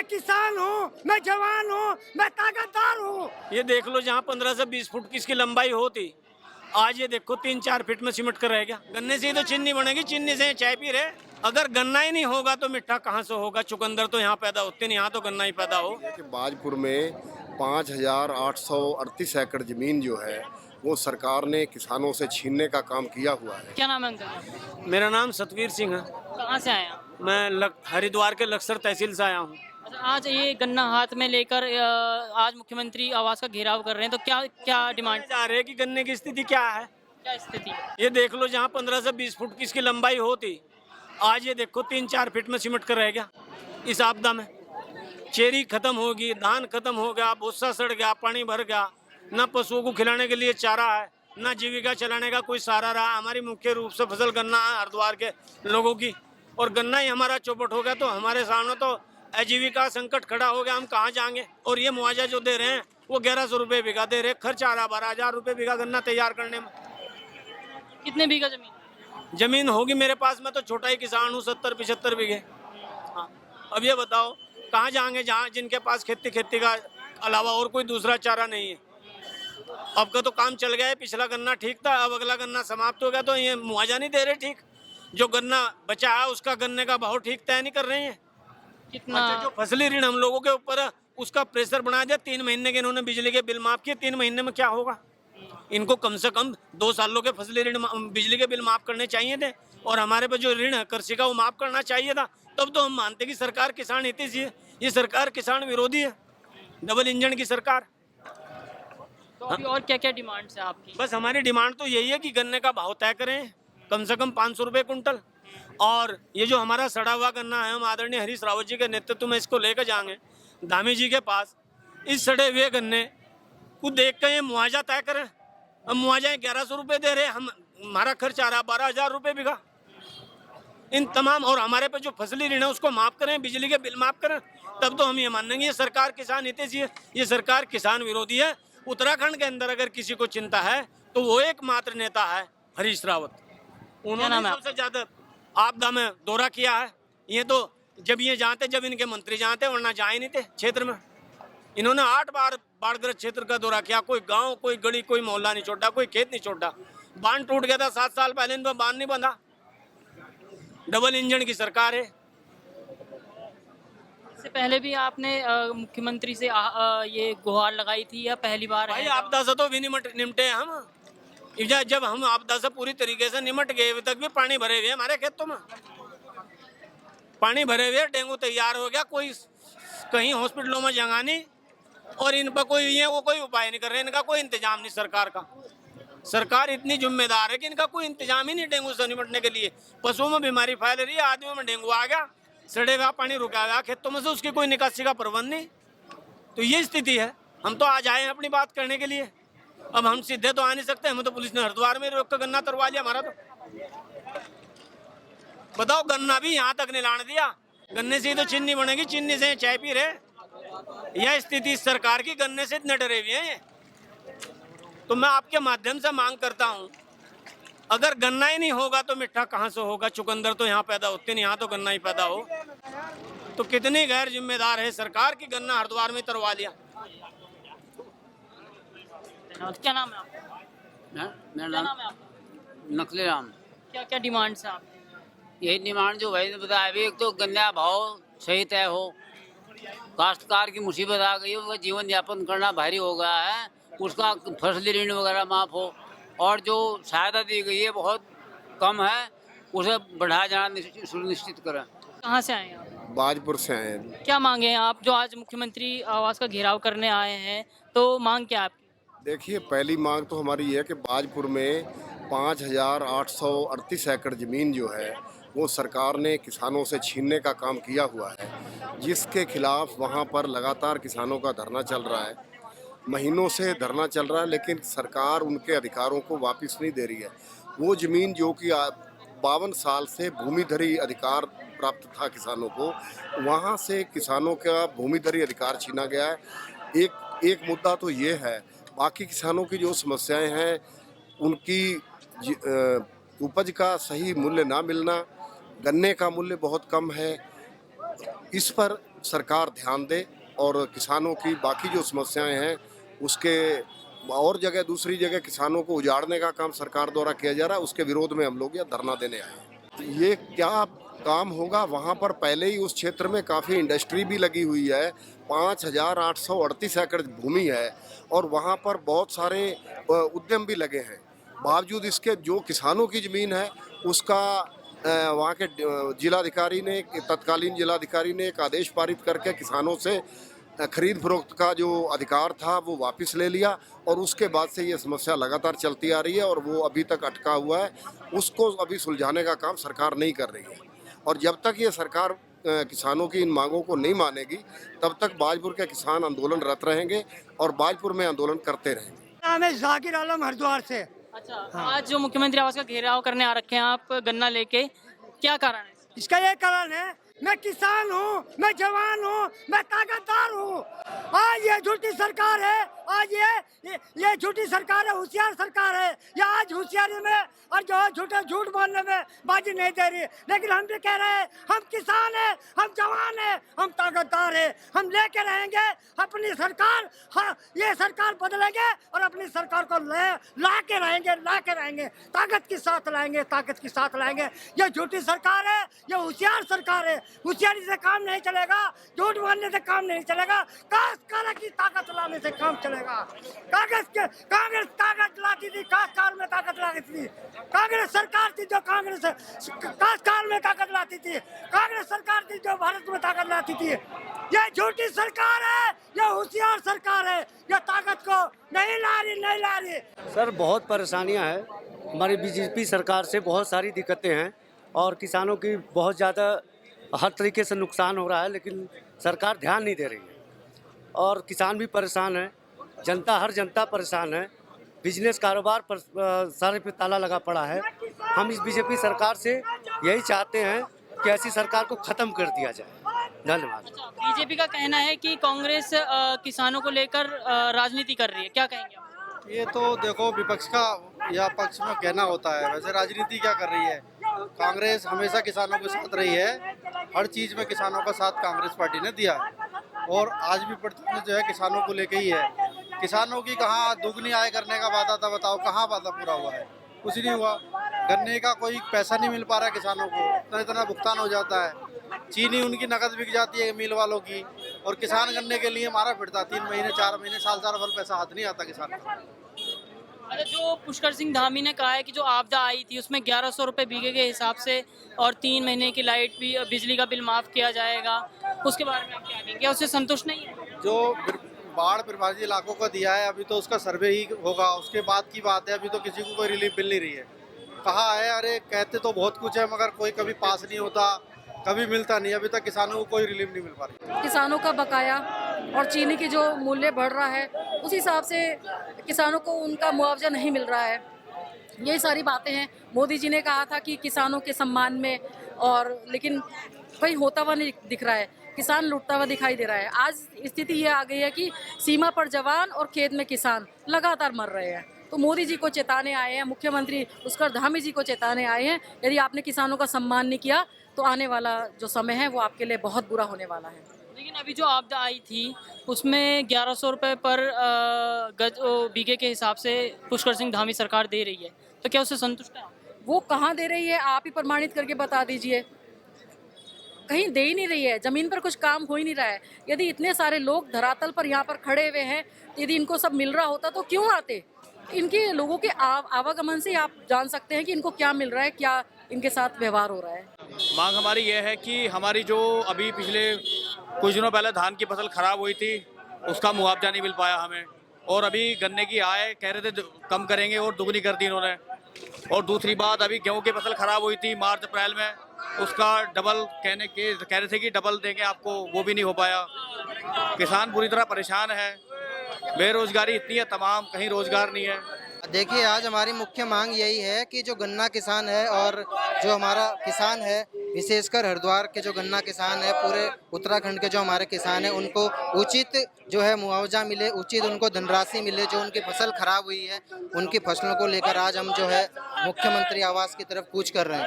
मैं किसान हूँ, मैं जवान हूँ, मैं ताकतदार हूँ। ये देख लो, जहाँ 15 से 20 फुट की इसकी लंबाई होती, आज ये देखो 3-4 फीट में सिमट कर रह गया। गन्ने से ही तो चीनी बनेगी, चीनी से चाय पी रहे। अगर गन्ना ही नहीं होगा तो मिठा कहाँ से होगा? चुकंदर तो यहाँ पैदा होते नहीं, यहाँ तो गन्ना ही पैदा हो। कि बाजपुर में 5,838 एकड़ जमीन जो है वो सरकार ने किसानों से छीनने का काम किया हुआ है। क्या नाम है अंकल आपका? मेरा नाम सतवीर सिंह है। कहाँ से आए आप? मैं हरिद्वार के लक्सर तहसील से आया हूँ। अच्छा, आज ये गन्ना हाथ में लेकर आज मुख्यमंत्री आवास का घेराव कर रहे हैं, तो क्या क्या डिमांड, जा रहे हैं कि गन्ने की स्थिति क्या है? क्या स्थिति है? ये देख लो, जहाँ 15 से 20 फुट की इसकी लंबाई होती, आज ये देखो 3-4 फीट में सिमट कर रह गया। इस आपदा में चेरी खत्म होगी, धान खत्म हो गया, भूसा सड़ गया, पानी भर गया, ना पशुओं को खिलाने के लिए चारा है, ना जीविका चलाने का कोई सहारा रहा। हमारी मुख्य रूप से फसल गन्ना है हरिद्वार के लोगों की, और गन्ना ही हमारा चौपट हो गया तो हमारे सामने तो आजीविका संकट खड़ा हो गया। हम कहाँ जाएंगे? और ये मुआवजा जो दे रहे हैं वो 1100 रुपये बीघा दे रहे, खर्च आ रहा 12,000 रुपये बीघा गन्ना तैयार करने में। कितने बीघा जमीन? जमीन होगी मेरे पास, मैं तो छोटा ही किसान हूँ, 70-75 बीघे। हाँ, अब ये बताओ कहाँ जाएंगे जहाँ जिनके पास खेती का अलावा और कोई दूसरा चारा नहीं है। अब का तो काम चल गया है, पिछला गन्ना ठीक था, अब अगला गन्ना समाप्त हो गया तो ये मुआवजा नहीं दे रहे ठीक। जो गन्ना बचा है उसका गन्ने का भाव ठीक तय नहीं कर रहे हैं। कितना? अच्छा, जो फसली ऋण हम लोगों के ऊपर है उसका प्रेशर बना दिया। 3 महीने के इन्होंने बिजली के बिल माफ किए, 3 महीने में क्या होगा? इनको कम से कम 2 सालों के फसली ऋण बिजली के बिल माफ करने चाहिए थे, और हमारे पे जो ऋण है कृषि का वो माफ करना चाहिए था। तब तो हम मानते कि सरकार किसान हितैषी है। ये सरकार किसान विरोधी है, डबल इंजन की सरकार। तो अभी और क्या क्या डिमांड्स है आपकी? बस हमारी डिमांड तो यही है कि गन्ने का भाव तय करें, कम से कम 500 रुपये कुंटल। और ये जो हमारा सड़ा हुआ गन्ना है, हम आदरणीय हरीश रावत जी के नेतृत्व में इसको लेकर जाएंगे धामी जी के पास। इस सड़े हुए गन्ने को देख कर ये मुआवजा तय करें। हम मुआवजा 1100 रुपये दे रहे, हम हमारा खर्च आ रहा 12,000 रुपये बीघा। इन तमाम और हमारे पे जो फसली ऋण है उसको माफ करें, बिजली के बिल माफ करें, तब तो हम ये मानेंगे ये सरकार किसान हितैषी है। ये सरकार किसान विरोधी है। उत्तराखंड के अंदर अगर किसी को चिंता है तो वो एकमात्र नेता है हरीश रावत। उन्होंने सबसे ज्यादा आपदा में दौरा किया है। ये तो जब ये जाते, जब इनके मंत्री जाते, वरना जाए नहीं थे क्षेत्र में। इन्होंने 8 बार बाढ़ग्रस्त क्षेत्र का दौरा किया। कोई गांव, कोई गली, कोई मोहल्ला नहीं छोड़ा, कोई खेत नहीं छोड़ा। बांध टूट गया था 7 साल पहले, इन पर बांध नहीं बंधा। डबल इंजन की सरकार है। इससे पहले भी आपने मुख्यमंत्री से ये गुहार लगाई थी या पहली बार भाई है? आपदा से तो भी निमटे हम। जब हम आपदा से पूरी तरीके से निमट गए, अभी तक भी पानी भरे हुए हमारे खेतों में, पानी भरे हुए, डेंगू तैयार हो गया, कोई कहीं हॉस्पिटलों में जगह नहीं, और इन पर कोई ये वो कोई उपाय नहीं कर रहे। इनका कोई इंतजाम नहीं सरकार का। सरकार इतनी जिम्मेदार है कि इनका कोई इंतजाम ही नहीं डेंगू से निपटने के लिए। पशुओं में बीमारी फैल रही है, आदमियों में डेंगू आ गया, सड़े हुआ पानी रुका गया खेतों में से, उसकी कोई निकासी का प्रबंध नहीं। तो ये स्थिति है। हम तो आज आए हैं अपनी बात करने के लिए। अब हम सीधे तो आ नहीं सकते, हमें तो पुलिस ने हरिद्वार में रोक कर गन्ना तरवा लिया हमारा। तो बताओ, गन्ना भी यहाँ तक नहीं लाने दिया। गन्ने से ही तो चीनी बनेगी, चीनी से चाय पी रहे। यह स्थिति सरकार की, गन्ने से इतने डरे हुए हैं। तो मैं आपके माध्यम से मांग करता हूँ, अगर गन्ना ही नहीं होगा तो मिठा कहाँ से होगा? चुकंदर तो यहाँ पैदा होते नहीं, यहाँ तो गन्ना ही पैदा हो। तो कितनी गैर जिम्मेदार है सरकार की, गन्ना हरिद्वार में तरवा लिया। क्या नाम है आपका? मेरा क्या नाम नाम है आपका? नकली राम। क्या क्या डिमांड्स है आपकी? यही डिमांड जो भाई ने बताया अभी, एक तो गन्ने का भाव सही तय हो, काश्तकार की मुसीबत आ गई है, उसका जीवन यापन करना भारी हो गया है, उसका फसली ऋण वगैरह माफ हो, और जो सहायता दी गई है बहुत कम है, उसे बढ़ाया जाना सुनिश्चित करें। कहाँ से आए हैं आप? बाजपुर से आए हैं। क्या मांगे हैं आप जो आज मुख्यमंत्री आवास का घेराव करने आए हैं, तो मांग क्या है आपकी? देखिए, पहली मांग तो हमारी ये है कि बाजपुर में 5,838 एकड़ ज़मीन जो है वो सरकार ने किसानों से छीनने का काम किया हुआ है, जिसके खिलाफ वहाँ पर लगातार किसानों का धरना चल रहा है। महीनों से धरना चल रहा है, लेकिन सरकार उनके अधिकारों को वापस नहीं दे रही है। वो ज़मीन जो कि 52 साल से भूमिधरी अधिकार प्राप्त था किसानों को, वहाँ से किसानों का भूमिधरी अधिकार छीना गया है। एक मुद्दा तो ये है। बाकी किसानों की जो समस्याएं हैं, उनकी उपज का सही मूल्य ना मिलना, गन्ने का मूल्य बहुत कम है, इस पर सरकार ध्यान दे और किसानों की बाकी जो समस्याएं हैं उसके और जगह दूसरी जगह किसानों को उजाड़ने का काम सरकार द्वारा किया जा रहा है, उसके विरोध में हम लोग यह धरना देने आए हैं। ये क्या काम होगा, वहाँ पर पहले ही उस क्षेत्र में काफ़ी इंडस्ट्री भी लगी हुई है, 5,838 एकड़ भूमि है और वहाँ पर बहुत सारे उद्यम भी लगे हैं। बावजूद इसके जो किसानों की ज़मीन है उसका वहाँ के जिलाधिकारी ने, तत्कालीन जिलाधिकारी ने एक आदेश पारित करके किसानों से खरीद फरोख्त का जो अधिकार था वो वापस ले लिया और उसके बाद से ये समस्या लगातार चलती आ रही है और वो अभी तक अटका हुआ है। उसको अभी सुलझाने का काम सरकार नहीं कर रही है और जब तक ये सरकार किसानों की इन मांगों को नहीं मानेगी तब तक बाजपुर के किसान आंदोलनरत रहेंगे और बाजपुर में आंदोलन करते रहेंगे। नाम है जाकिर आलम, हरिद्वार से। अच्छा, आज जो मुख्यमंत्री आवास का घेराव करने आ रखे हैं आप गन्ना लेके, क्या कारण है? इसका ये कारण है, मैं किसान हूँ, मैं जवान हूँ, मैं ताकतदार हूँ। आज ये झूठी सरकार है, आज ये झूठी सरकार है, होशियार सरकार है। ये आज होशियारी में और जो झूठ बोलने में बाजी नहीं दे रही। लेकिन हम भी कह रहे हैं, हम किसान हैं, हम जवान हैं, हम ताकतदार हैं, हम लेके रहेंगे अपनी सरकार। हाँ, ये सरकार बदलेंगे और अपनी सरकार को ला के रहेंगे, ताकत के साथ लाएंगे। ये झूठी सरकार है, ये होशियार सरकार है। होशियारी से काम नहीं चलेगा, झूठ बोलने से काम नहीं चलेगा, कागज की ताकत लाने से काम चलेगा। कांग्रेस ताकत लाती थी, कागज में ताकत लाती थी। कांग्रेस सरकार थी जो कांग्रेस काल में ताकत लाती थी, कांग्रेस सरकार थी जो भारत में ताकत लाती थी। ये झूठी सरकार है, ये होशियार सरकार है, ये ताकत को नहीं ला रही। सर बहुत परेशानियां हैं, हमारी बीजेपी सरकार से बहुत सारी दिक्कतें हैं और किसानों की बहुत ज़्यादा हर तरीके से नुकसान हो रहा है, लेकिन सरकार ध्यान नहीं दे रही है और किसान भी परेशान है, हर जनता परेशान है। बिजनेस कारोबार पर सारे पे ताला लगा पड़ा है। हम इस बीजेपी सरकार से यही चाहते हैं कि ऐसी सरकार को ख़त्म कर दिया जाए। धन्यवाद। बीजेपी का कहना है कि कांग्रेस किसानों को लेकर राजनीति कर रही है, क्या कहेंगे आप? ये तो देखो विपक्ष का या पक्ष में कहना होता है, वैसे राजनीति क्या कर रही है। कांग्रेस हमेशा किसानों के साथ रही है, हर चीज़ में किसानों का साथ कांग्रेस पार्टी ने दिया है और आज भी प्रतिनिधि जो है किसानों को लेके ही है। किसानों की कहाँ दुगनी आय करने का वादा था, बताओ कहाँ वादा पूरा हुआ है? कुछ नहीं हुआ। गन्ने का कोई पैसा नहीं मिल पा रहा है किसानों को, इतना भुगतान हो जाता है। चीनी उनकी नकद बिक जाती है मिल वालों की और किसान गन्ने के लिए मारा फिरता 3 महीने 4 महीने साल भर पैसा हाथ नहीं आता किसान का। अच्छा, जो पुष्कर सिंह धामी ने कहा है कि जो आपदा आई थी उसमें 1100 रुपये बीघे के हिसाब से और 3 महीने की लाइट भी बिजली का बिल माफ़ किया जाएगा, उसके बारे में आप क्या कहेंगे? उससे संतुष्ट नहीं है? जो बाढ़ प्रभावित इलाकों को दिया है अभी तो उसका सर्वे ही होगा, उसके बाद की बात है। अभी तो किसी को कोई रिलीफ मिल नहीं रही है। कहा है, अरे कहते तो बहुत कुछ है मगर कोई कभी पास नहीं होता, कभी मिलता नहीं। अभी तक किसानों को कोई रिलीफ नहीं मिल पा रही। किसानों का बकाया और चीनी की जो मूल्य बढ़ रहा है उस हिसाब से किसानों को उनका मुआवजा नहीं मिल रहा है। यही सारी बातें हैं। मोदी जी ने कहा था कि किसानों के सम्मान में, और लेकिन कहीं होता हुआ नहीं दिख रहा है। किसान लुटता हुआ दिखाई दे रहा है। आज स्थिति ये आ गई है कि सीमा पर जवान और खेत में किसान लगातार मर रहे हैं। तो मोदी जी को चेताने आए हैं, मुख्यमंत्री पुष्कर धामी जी को चेताने आए हैं, यदि आपने किसानों का सम्मान नहीं किया तो आने वाला जो समय है वो आपके लिए बहुत बुरा होने वाला है। लेकिन अभी जो आपदा आई थी उसमें 1100 रुपये पर गज बीघे के हिसाब से पुष्कर सिंह धामी सरकार दे रही है, तो क्या उससे संतुष्ट है? वो कहाँ दे रही है, आप ही प्रमाणित करके बता दीजिए। कहीं दे ही नहीं रही है, ज़मीन पर कुछ काम हो ही नहीं रहा है। यदि इतने सारे लोग धरातल पर यहाँ पर खड़े हुए हैं, यदि इनको सब मिल रहा होता तो क्यों आते? इनके लोगों के आवागमन से आप जान सकते हैं कि इनको क्या मिल रहा है, क्या इनके साथ व्यवहार हो रहा है। मांग हमारी ये है कि हमारी जो अभी पिछले कुछ दिनों पहले धान की फसल खराब हुई थी उसका मुआवजा नहीं मिल पाया हमें, और अभी गन्ने की आय कह रहे थे कम करेंगे और दुगनी कर दी इन्होंने। और दूसरी बात, अभी गेहूं की फसल खराब हुई थी मार्च अप्रैल में, उसका डबल कह रहे थे कि डबल देंगे आपको, वो भी नहीं हो पाया। किसान बुरी तरह परेशान है, बेरोजगारी इतनी है तमाम, कहीं रोजगार नहीं है। देखिए, आज हमारी मुख्य मांग यही है कि जो गन्ना किसान है और जो हमारा किसान है, विशेषकर हरिद्वार के जो गन्ना किसान है, पूरे उत्तराखंड के जो हमारे किसान हैं, उनको उचित जो है मुआवजा मिले, उचित उनको धनराशि मिले। जो उनकी फसल खराब हुई है, उनकी फसलों को लेकर आज हम जो है मुख्यमंत्री आवास की तरफ कूच कर रहे हैं।